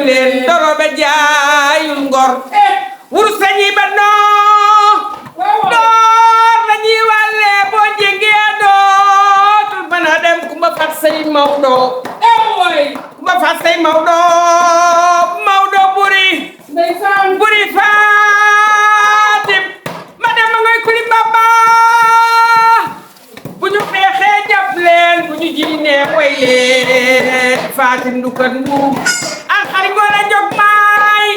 leen dorobe jaayul ngor wurus lañuy ba door lañuy wàlle boo jegee dootul mën a dem Kumba Fat Sey Maodo Kumba Fat Sey Maodo buri buri Fatim ma dem ma ngay kuli baba bu ñu xeexee jàpp leen bu ñu jiinee way leen Fatim ndukat mbuum ak xari ngoone jog maay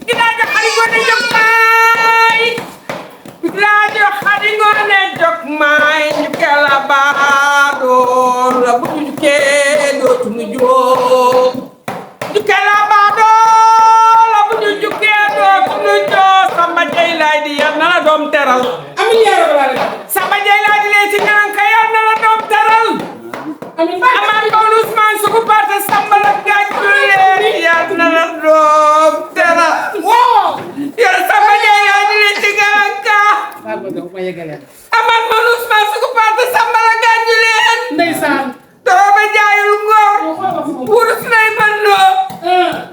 gidaajo xari ngoone jog maay gidaajo xari ngoone jog maay ñu kela baadoor la bu ñu kee dootu ñu jóg ñu kela baadoor la bu ñu jukkee dootu ñu jóg Samba Jey Laay di yal na la doom teral Samba Jey Laay di lee ci ñaan ka yal na la doom teral amaan ko Ousmane suku parte Samba la gaaj leen yal na la doom teral yal Samba Jey Laay di lee ci ñaan ka amaan ko Ousmane suku parte Samba la gaaj leen dooba jaayul ngor wurus lay bandoo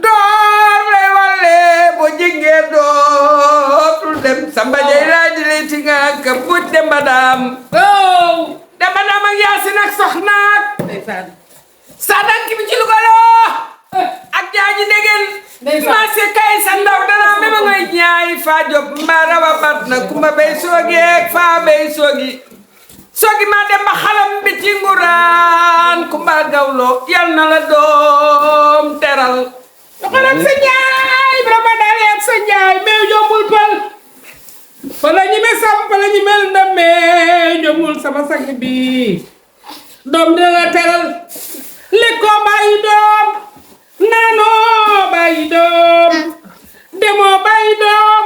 door lay walle boo jingee dootul dem Samba Jey Laay di lee ci ñaan ka buj Demba Daam ak Yaasin ak soxnaak sadank bi ci lugaloo ak jaaji degen marché kay sa ndaw dara me ma ngay ñaay fa job mbara wa bat na Kumba bay soogi ak fa bay soogi ma dem ba xalam bi ci nguraan Kumba Gawlo yal na la doom teral doxalam sa ñaay brama daale ak sa ñaay meew jombul pal fala ñi me sam fala ñi mel ndame jombul sama sang bi doom dina la teral lekkoo bàyyi doom naanoo bàyyi doom demoo bàyyi doom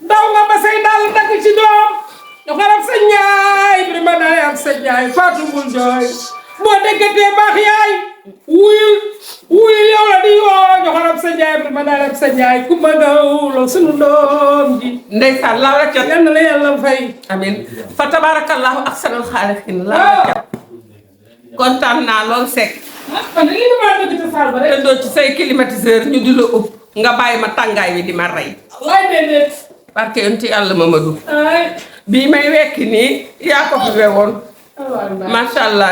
daw nga ba say dal dagg ci doom ñu xarab sa ñaay bi ma daay am sa ñaay Fatou Mbul jooy boo déggatee baax yaay wuyul yow la di woo ñu xarab sa ñaay bi ma daay am sa ñaay Kumba Gawlo sunu doom ji ndeysaan la la cat yal na la yàlla fay amin fa tabarakallahu ahsanul xaaliqiin la la cat kontaan naa lool Seck te doo ci say climatiseur ñu di la ëpp nga bàyyi ma tàngaay wi di ma rey parce que yonti Yàlla Mamadou bii may wekki nii yaa ko fi wewoon masha Allah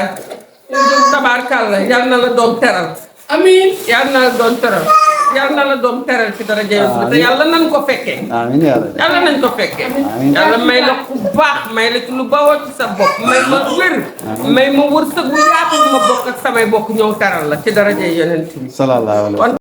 tabaarkalla yal na la doom teral amiin yal na la doom teral yal na la doom teral ci dara jëy te yàlla nañ ko fekkee amiin yàlla nañ ko fekkee yàlla may la ku baax may la ci lu bawoo ci sa bopp may ma wér may ma wërsëg bu yaatu ma bokk ak samay bokk ñëw teral la ci dara jëy yonent bi sallallahu alayhi wa sallam